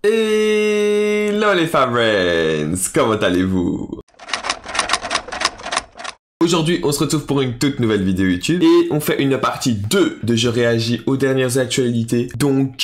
Hello les Favrens, comment allez-vous? Aujourd'hui, on se retrouve pour une toute nouvelle vidéo YouTube et on fait une partie 2 de Je réagis aux dernières actualités. Donc,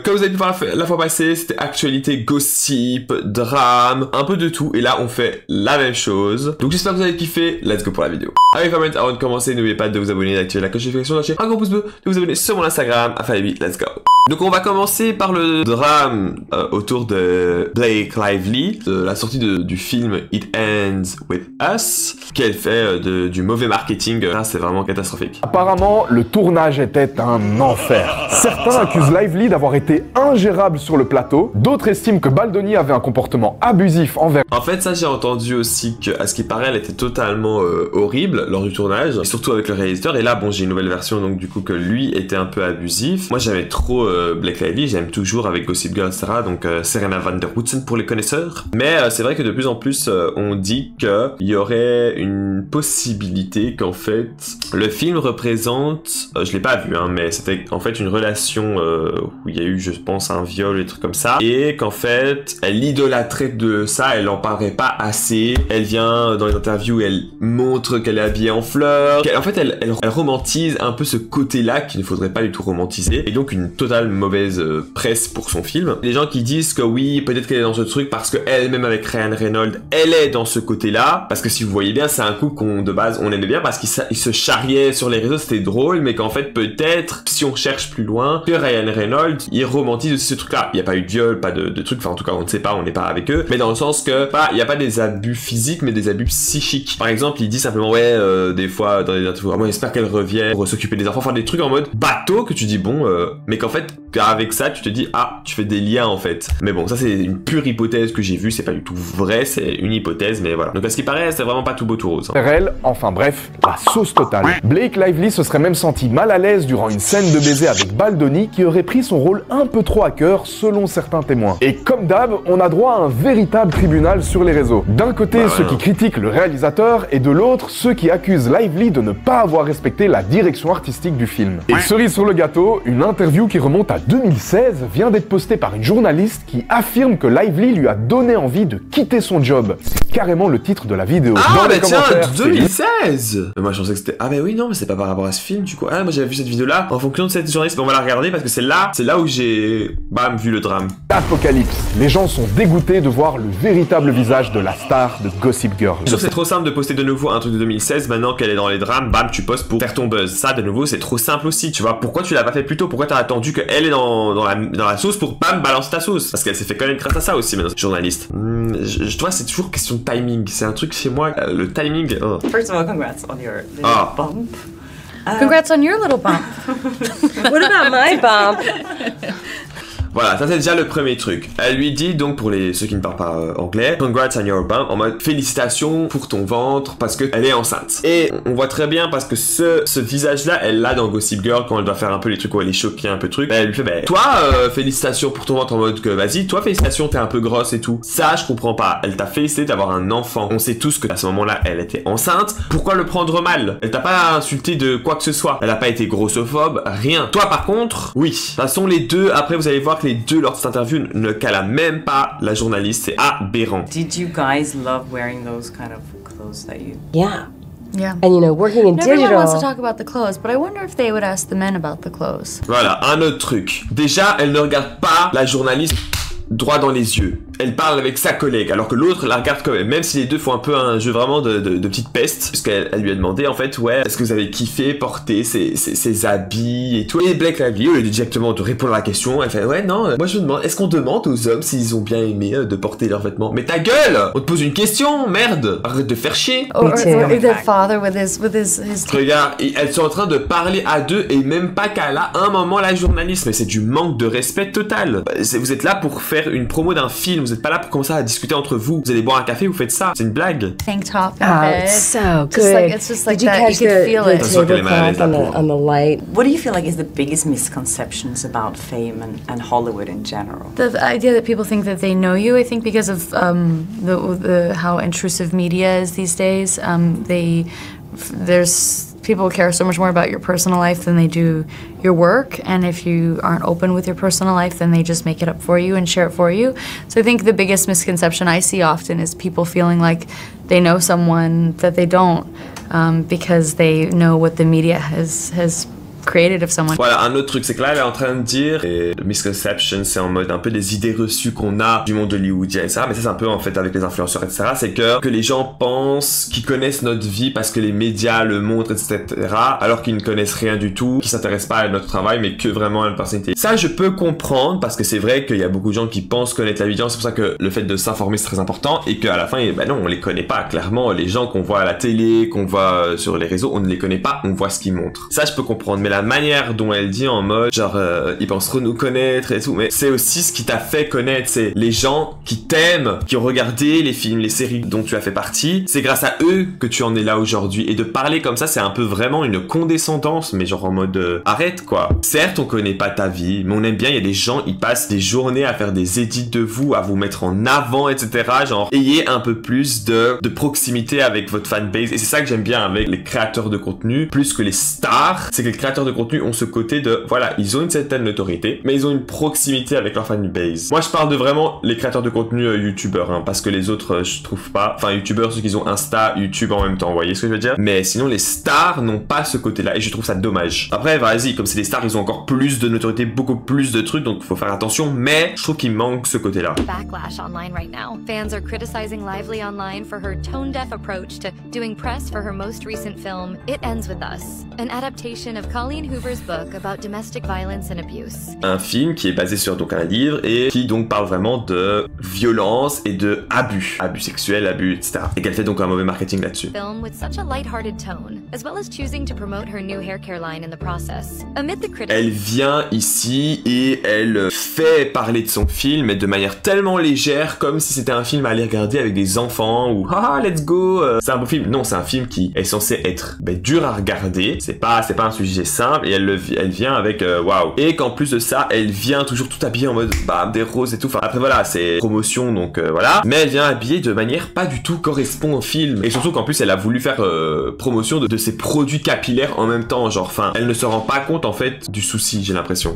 comme vous avez pu voir la fois passée, c'était actualité, gossip, drame, un peu de tout. Et là, on fait la même chose. Donc, j'espère que vous avez kiffé. Let's go pour la vidéo. Allez, Favrens, avant de commencer, n'oubliez pas de vous abonner, d'activer la cloche de notification, de lâcher un gros pouce bleu, de vous abonner sur mon Instagram. Enfin, vite, let's go. Donc on va commencer par le drame autour de Blake Lively, de la sortie du film It Ends With Us, qu'elle fait du mauvais marketing. C'est vraiment catastrophique. Apparemment, le tournage était un enfer. Certains accusent Lively d'avoir été ingérable sur le plateau, d'autres estiment que Baldoni avait un comportement abusif envers... En fait, ça j'ai entendu aussi qu'à ce qui paraît, elle était totalement horrible lors du tournage, et surtout avec le réalisateur. Et là, bon, j'ai une nouvelle version, donc du coup que lui était un peu abusif. Moi j'aimais trop Blake Lively, j'aime toujours avec Gossip Girl, etc. Donc Serena van der Woodsen pour les connaisseurs. Mais c'est vrai que de plus en plus, on dit qu'il y aurait une possibilité qu'en fait, le film représente, je l'ai pas vu, hein, mais c'était en fait une relation où il y a eu, je pense, un viol et des trucs comme ça. Et qu'en fait, elle idolâtrait de ça, elle en parlerait pas assez. Elle vient dans les interviews, elle montre qu'elle est habillée en fleurs. En fait, elle romantise un peu ce côté-là qu'il ne faudrait pas du tout romantiser. Et donc une totale mauvaise presse pour son film. Les gens qui disent que oui, peut-être qu'elle est dans ce truc parce qu'elle-même avec Ryan Reynolds, elle est dans ce côté-là. Parce que si vous voyez bien, c'est un couple qu'on de base on aimait bien parce qu'il se charriait sur les réseaux, c'était drôle, mais qu'en fait peut-être, si on cherche plus loin, que Ryan Reynolds, il romantise aussi ce truc-là. Il n'y a pas eu de viol, pas de truc, enfin en tout cas on ne sait pas, on n'est pas avec eux, mais dans le sens que, il n'y a pas des abus physiques, mais des abus psychiques. Par exemple, il dit simplement, ouais, des fois dans les interviews, moi j'espère qu'elle revient pour s'occuper des enfants, enfin des trucs en mode bateau que tu dis bon, mais qu'en fait, avec ça, tu te dis, ah, tu fais des liens en fait. Mais bon, ça c'est une pure hypothèse que j'ai vue, c'est pas du tout vrai, c'est une hypothèse, mais voilà. Donc à ce qui paraît, c'est vraiment pas tout beau tout rose. Elle, enfin bref, la sauce totale. Blake Lively se serait même senti mal à l'aise durant une scène de baiser avec Baldoni qui aurait pris son rôle un peu trop à cœur selon certains témoins. Et comme d'hab, on a droit à un véritable tribunal sur les réseaux. D'un côté, ceux qui critiquent le réalisateur et de l'autre, ceux qui accusent Lively de ne pas avoir respecté la direction artistique du film. Et cerise sur le gâteau, une interview qui remonte à 2016 vient d'être postée par une journaliste qui affirme que Lively lui a donné envie de quitter son job. C'est carrément le titre de la vidéo. Ah bah tiens, 2016. Moi je pensais que c'était... Ah bah oui non, mais c'est pas par rapport à ce film du coup. Ah moi j'avais vu cette vidéo là en fonction de cette journaliste. On va la regarder parce que c'est là où j'ai vu le drame. Apocalypse. Les gens sont dégoûtés de voir le véritable visage de la star de Gossip Girl. Je trouve que c'est trop simple de poster de nouveau un truc de 2016 maintenant qu'elle est dans les drames, bam tu postes pour faire ton buzz. Ça de nouveau c'est trop simple aussi, tu vois. Pourquoi tu l'as pas fait plus tôt? Pourquoi t'as attendu qu'elle est dans la sauce pour bam balancer ta sauce? Parce qu'elle s'est fait connaître grâce à ça aussi maintenant, cette journaliste. Je vois c'est toujours question de timing, c'est un truc chez moi, le timing. Oh. First of all, congrats on your little bump. Congrats on your little bump. What about my bump? Voilà, ça c'est déjà le premier truc. Elle lui dit donc pour ceux qui ne parlent pas anglais, congrats on your bump, en mode félicitations pour ton ventre parce que elle est enceinte. Et on voit très bien parce que ce visage-là, elle l'a dans Gossip Girl quand elle doit faire un peu les trucs où elle est choquée un peu truc. Elle lui fait, toi félicitations pour ton ventre en mode que vas-y, toi félicitations, t'es un peu grosse et tout. Ça je comprends pas. Elle t'a félicité d'avoir un enfant. On sait tous que à ce moment-là, elle était enceinte. Pourquoi le prendre mal? Elle t'a pas insulté de quoi que ce soit. Elle a pas été grossophobe, rien. Toi par contre, oui. De toute façon les deux, après vous allez voir que les deux lors de cette interview ne calent même pas la journaliste, c'est aberrant. Did you guys love wearing those kind of clothes that you... Yeah. And you know, working in digital. Everyone wants to talk about the clothes, but I wonder if they would ask the men about the clothes. Voilà, un autre truc. Déjà, elle ne regarde pas la journaliste droit dans les yeux. Elle parle avec sa collègue, alors que l'autre la regarde quand même si les deux font un peu un jeu vraiment de petite peste, puisqu'elle lui a demandé en fait, ouais, est-ce que vous avez kiffé porter ces habits et tout. Et Blake Lively, au lieu directement de répondre à la question, elle fait, ouais, non, moi je me demande, est-ce qu'on demande aux hommes s'ils ont bien aimé de porter leurs vêtements? Mais ta gueule! On te pose une question, merde! Arrête de faire chier! Or the father with his Regarde, elles sont en train de parler à deux et même pas qu'à là, un moment la journaliste, mais c'est du manque de respect total. Vous êtes là pour faire une promo d'un film, vous êtes pas là pour commencer à discuter entre vous. Vous allez boire un café, vous faites ça. C'est une blague. Tank top. It's so good. It's just like Did you that. catch You could feel it. the tablecloth on the light? What do you feel like is the biggest misconceptions about fame and Hollywood in general? The idea that people think that they know you, I think because of how intrusive media is these days. There's people care so much more about your personal life than they do your work, and if you aren't open with your personal life, then they just make it up for you and share it for you. So I think the biggest misconception I see often is people feeling like they know someone that they don't, because they know what the media has created of someone. Voilà, un autre truc, c'est que là, elle est en train de dire, et le misconception, c'est en mode un peu des idées reçues qu'on a du monde hollywoodien et ça, mais ça c'est un peu en fait avec les influenceurs, etc. C'est que les gens pensent qu'ils connaissent notre vie parce que les médias le montrent, etc. alors qu'ils ne connaissent rien du tout, qu'ils s'intéressent pas à notre travail, mais que vraiment à notre personnalité. Ça, je peux comprendre parce que c'est vrai qu'il y a beaucoup de gens qui pensent connaître la vie des gens, c'est pour ça que le fait de s'informer c'est très important et qu'à la fin, ben non, on les connaît pas. Clairement, les gens qu'on voit à la télé, qu'on voit sur les réseaux, on ne les connaît pas, on voit ce qu'ils montrent. Ça, je peux comprendre, mais la manière dont elle dit en mode genre ils penseront nous connaître et tout, mais c'est aussi ce qui t'a fait connaître, c'est les gens qui t'aiment, qui ont regardé les films, les séries dont tu as fait partie, c'est grâce à eux que tu en es là aujourd'hui. Et de parler comme ça, c'est un peu vraiment une condescendance, mais genre en mode arrête quoi. Certes, on connaît pas ta vie, mais on aime bien, il y a des gens, ils passent des journées à faire des edits de vous, à vous mettre en avant, etc. Genre ayez un peu plus de proximité avec votre fanbase, et c'est ça que j'aime bien avec les créateurs de contenu plus que les stars, c'est que les créateurs de contenu ont ce côté de, voilà, ils ont une certaine notoriété, mais ils ont une proximité avec leur fanbase. Moi, je parle de vraiment les créateurs de contenu youtubeurs, hein, parce que les autres, je trouve pas, enfin, youtubeurs, ceux qui ont Insta, YouTube en même temps, vous voyez ce que je veux dire? Mais sinon, les stars n'ont pas ce côté-là, et je trouve ça dommage. Après, vas-y, comme c'est des stars, ils ont encore plus de notoriété, beaucoup plus de trucs, donc faut faire attention, mais je trouve qu'il manque ce côté-là. Backlash online right now. Fans are criticizing Lively online for her tone-deaf approach to doing press for her most recent film, It Ends With Us, an adaptation of Colleen Hoover's book about domestic violence and abuse. Un film qui est basé sur donc un livre et qui donc parle vraiment de violence et de abus sexuels, abus, etc. Et qu'elle fait donc un mauvais marketing là-dessus. Film with such a light-hearted tone, as well as choosing to promote her new hair care line in the process. Amid the criticism, elle vient ici et elle fait parler de son film mais de manière tellement légère, comme si c'était un film à aller regarder avec des enfants ou ah let's go, c'est un beau film. Non, c'est un film qui est censé être dur à regarder. C'est pas un sujet simple et elle vient avec waouh. Et qu'en plus de ça, elle vient toujours tout habillée en mode bam, des roses et tout. Enfin, après voilà, c'est promotion donc voilà. Mais elle vient habillée de manière pas du tout correspond au film. Et surtout qu'en plus elle a voulu faire promotion de ses produits capillaires en même temps. Genre, enfin, elle ne se rend pas compte en fait du souci, j'ai l'impression.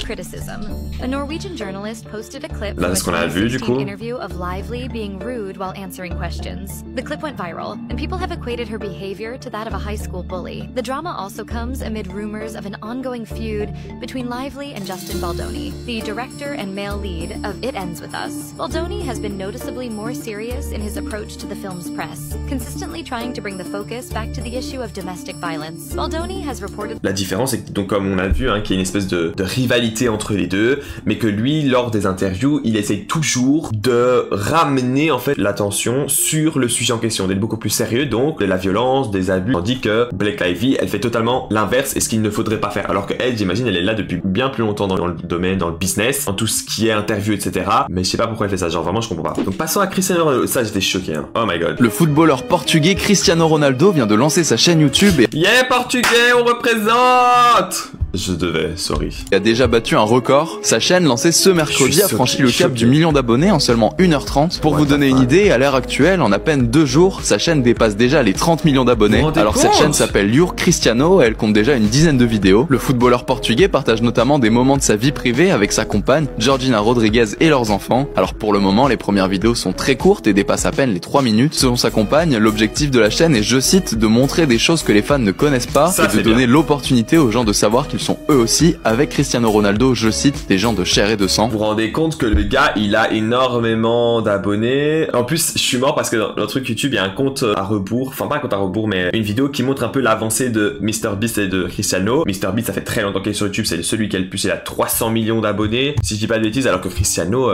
A Norwegian journalist posted a clip Là, c'est ce qu'on a vu du coup. Interview of Lively being rude while answering questions. The clip went viral, and people have equated her behavior to that of a high school bully. The drama also comes amid rumors of an ongoing feud between Lively and Justin Baldoni, the director and male lead of It Ends With Us. Baldoni has been noticeably more serious in his approach to the film's press, consistently trying to bring the focus back to the issue of domestic violence. Baldoni has reported... La différence est que, donc comme on a vu, qu'il y a une espèce de rivalité entre les deux, mais que lui, lors des interviews, il essaye toujours de ramener en fait l'attention sur le sujet en question, d'être beaucoup plus sérieux, donc de la violence, des abus, tandis que Blake Lively, elle fait totalement l'inverse et ce qu'il ne faudrait pas faire. Alors que elle, j'imagine, elle est là depuis bien plus longtemps dans le domaine, dans le business, dans tout ce qui est interview, etc. Mais je sais pas pourquoi elle fait ça, genre vraiment je comprends pas. Donc passons à Cristiano Ronaldo, ça j'étais choqué, hein. Oh my god. Le footballeur portugais Cristiano Ronaldo vient de lancer sa chaîne YouTube et yeah portugais, on représente. Je devais, sorry. Il a déjà battu un record. Sa chaîne, lancée ce mercredi, a franchi le cap du million d'abonnés en seulement 1h30. Pour vous donner une idée, à l'heure actuelle, en à peine 2 jours, sa chaîne dépasse déjà les 30 millions d'abonnés. Alors cette chaîne s'appelle Your Cristiano et elle compte déjà une dizaine de vidéos. Le footballeur portugais partage notamment des moments de sa vie privée avec sa compagne, Georgina Rodriguez et leurs enfants. Alors pour le moment, les premières vidéos sont très courtes et dépassent à peine les 3 minutes. Selon sa compagne, l'objectif de la chaîne est, je cite, de montrer des choses que les fans ne connaissent pas et de donner l'opportunité aux gens de savoir qu'ils sont eux aussi, avec Cristiano Ronaldo, je cite, des gens de chair et de sang. Vous vous rendez compte que le gars, il a énormément d'abonnés. En plus, je suis mort parce que dans le truc YouTube, il y a un compte à rebours, enfin pas un compte à rebours, mais une vidéo qui montre un peu l'avancée de MrBeast et de Cristiano. MrBeast, ça fait très longtemps qu'il est sur YouTube, c'est celui qui a le plus, il a 300 millions d'abonnés, si je dis pas de bêtises, alors que Cristiano,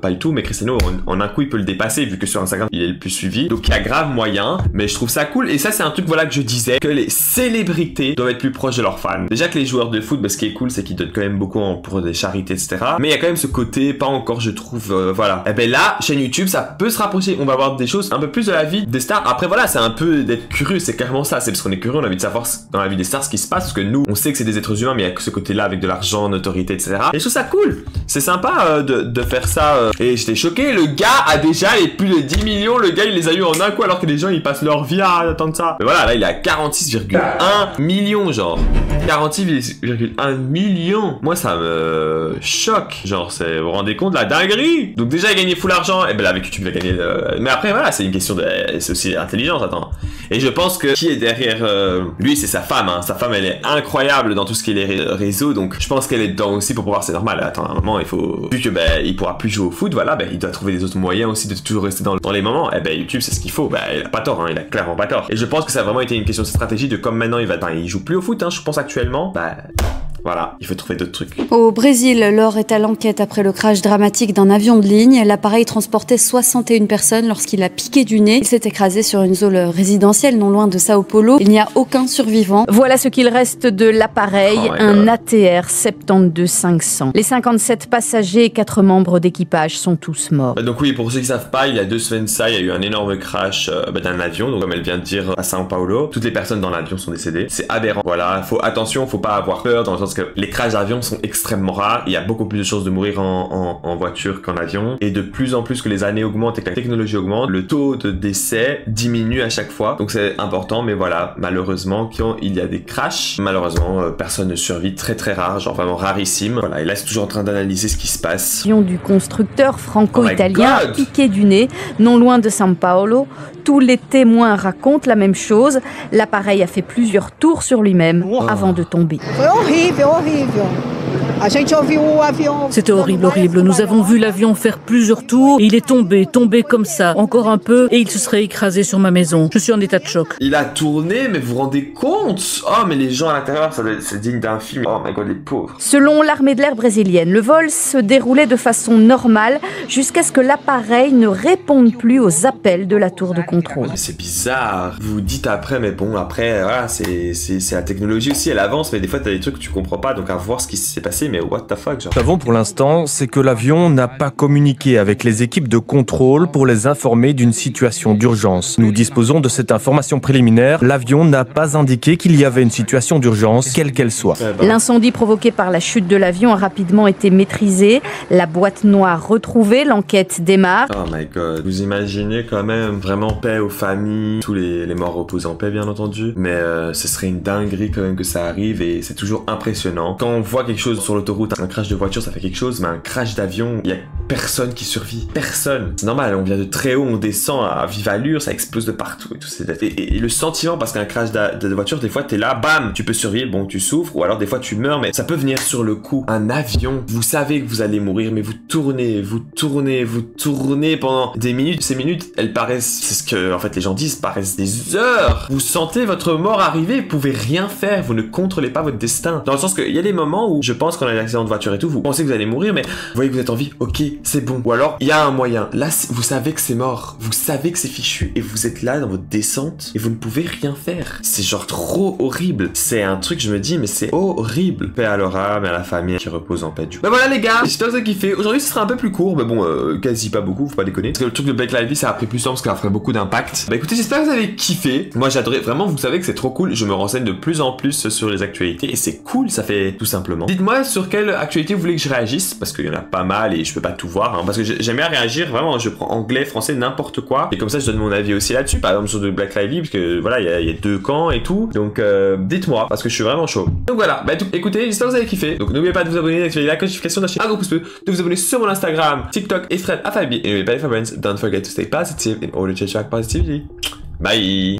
pas du tout, mais Cristiano, en un coup, il peut le dépasser, vu que sur Instagram, il est le plus suivi. Donc il y a grave moyen, mais je trouve ça cool. Et ça, c'est un truc, voilà, que je disais, que les célébrités doivent être plus proches de leurs fans. Déjà que les joueurs supportent le foot, bah, ce qui est cool, c'est qu'ils donnent quand même beaucoup pour des charités, etc. Mais il y a quand même ce côté, pas encore, je trouve, voilà. Et ben là, chaîne YouTube, ça peut se rapprocher. On va voir des choses un peu plus de la vie des stars. Après, voilà, c'est un peu d'être curieux, c'est carrément ça. C'est parce qu'on est curieux, on a envie de savoir dans la vie des stars ce qui se passe, parce que nous, on sait que c'est des êtres humains, mais il y a que ce côté-là avec de l'argent, notoriété, etc. Et je trouve ça cool. C'est sympa de faire ça. Et j'étais choqué, le gars a déjà les plus de 10 millions. Le gars, il les a eu en un coup, alors que les gens, ils passent leur vie à attendre ça. Mais voilà, là, il a 46,1 millions, genre. 46,1 millions. Moi, ça me choque. Genre, vous vous rendez compte de la dinguerie? Donc déjà, il a gagné full argent. Et ben là, avec YouTube, il a gagné... Mais après, voilà, c'est une question de... C'est aussi intelligence, attends. Et je pense que qui est derrière lui, c'est sa femme. Hein. Sa femme, elle est incroyable dans tout ce qui est les réseaux. Donc, je pense qu'elle est dedans aussi pour pouvoir... C'est normal. Attends, à un moment, il faut... Vu que il pourra plus jouer au foot, voilà, il doit trouver des autres moyens aussi de toujours rester dans les moments. Et YouTube, c'est ce qu'il faut. Il a pas tort, hein. Il a clairement pas tort. Et je pense que ça a vraiment été une question de stratégie de comme maintenant, il joue plus au foot, hein, je pense actuellement. Voilà, il faut trouver d'autres trucs. Au Brésil, Laure est à l'enquête après le crash dramatique d'un avion de ligne. L'appareil transportait 61 personnes lorsqu'il a piqué du nez. Il s'est écrasé sur une zone résidentielle non loin de Sao Paulo. Il n'y a aucun survivant. Voilà ce qu'il reste de l'appareil, un ATR 72-500. Les 57 passagers et 4 membres d'équipage sont tous morts. Donc oui, pour ceux qui savent pas, il y a 2 semaines il y a eu un énorme crash d'un avion, donc comme elle vient de dire, à Sao Paulo. Toutes les personnes dans l'avion sont décédées. C'est aberrant. Voilà, attention, faut pas avoir peur dans le sens que les crashs d'avion sont extrêmement rares. Il y a beaucoup plus de chances de mourir en voiture qu'en avion. Et de plus en plus que les années augmentent et que la technologie augmente, le taux de décès diminue à chaque fois. Donc c'est important, mais voilà, malheureusement, quand il y a des crashs, malheureusement, personne ne survit. Très très rare, genre vraiment rarissime. Voilà, et là c'est toujours en train d'analyser ce qui se passe. L'avion du constructeur franco-italien a piqué du nez, non loin de São Paulo. Tous les témoins racontent la même chose. L'appareil a fait plusieurs tours sur lui-même avant de tomber. C'était horrible. Nous avons vu l'avion faire plusieurs tours et il est tombé comme ça, encore un peu, et il se serait écrasé sur ma maison. Je suis en état de choc. Il a tourné, mais vous vous rendez compte? Oh, mais les gens à l'intérieur, c'est digne d'un film. Oh my god, les pauvres. Selon l'armée de l'air brésilienne, le vol se déroulait de façon normale jusqu'à ce que l'appareil ne réponde plus aux appels de la tour de contrôle. Mais c'est bizarre. Vous vous dites après, mais bon, après, voilà, c'est la technologie aussi, elle avance, mais des fois, t'as des trucs que tu comprends pas, donc à voir ce qui s'est passé, mais what the fuck, genre. Ce que nous savons pour l'instant, c'est que l'avion n'a pas communiqué avec les équipes de contrôle pour les informer d'une situation d'urgence. Nous disposons de cette information préliminaire. L'avion n'a pas indiqué qu'il y avait une situation d'urgence, quelle qu'elle soit. L'incendie provoqué par la chute de l'avion a rapidement été maîtrisé. La boîte noire retrouvée, l'enquête démarre. Oh my god, vous imaginez quand même vraiment paix aux familles, tous les morts reposent en paix bien entendu, mais ce serait une dinguerie quand même que ça arrive et c'est toujours impressionnant. Quand on voit quelque chose sur l'autoroute, un crash de voiture ça fait quelque chose, mais un crash d'avion, il y a personne qui survit, personne. C'est normal, on vient de très haut, on descend à vive allure, ça explose de partout et tout. Et le sentiment, parce qu'un crash de voiture, des fois t'es là, bam, tu peux survivre, bon tu souffres, ou alors des fois tu meurs, mais ça peut venir sur le coup. Un avion, vous savez que vous allez mourir, mais vous tournez pendant des minutes. Ces minutes, elles paraissent, c'est ce que en fait les gens disent, paraissent des heures. Vous sentez votre mort arriver, vous pouvez rien faire, vous ne contrôlez pas votre destin. Dans le sens qu'il y a des moments où je pense qu'on a un accident de voiture et tout, vous pensez que vous allez mourir, mais vous voyez que vous êtes en vie, ok, c'est bon. Ou alors il y a un moyen. Là, vous savez que c'est mort, vous savez que c'est fichu, et vous êtes là dans votre descente et vous ne pouvez rien faire. C'est genre trop horrible. C'est un truc, je me dis, mais c'est horrible. Paix à leur âme et à la famille qui repose en paix. Ben voilà les gars, j'espère que vous avez kiffé. Aujourd'hui, ce sera un peu plus court, mais bon, quasi pas beaucoup, faut pas déconner. Parce que le truc de Blake Lively, ça a pris plus de temps parce que ça ferait beaucoup d'impact. Bah écoutez, j'espère que vous avez kiffé. Moi, j'adorais vraiment. Vous savez que c'est trop cool. Je me renseigne de plus en plus sur les actualités et c'est cool. Ça fait tout simplement. Dites-moi sur quelle actualité vous voulez que je réagisse parce qu'il y en a pas mal et je peux pas tout voir. Hein, parce que j'aime bien réagir. Vraiment, je prends anglais, français, n'importe quoi. Et comme ça, je donne mon avis aussi là-dessus. Par exemple sur de Blake Lively parce que voilà, il y a deux camps et tout. Donc dites-moi parce que je suis vraiment chaud. Donc voilà. Bah écoutez, j'espère que vous avez kiffé. Donc n'oubliez pas de vous abonner, d'activer la notification, d'acheter un gros pouce bleu, de vous abonner sur mon Instagram, TikTok et Thread à Fabi. Et n'oubliez pas les friends, don't forget to stay positive in order to attract positivity. Bye.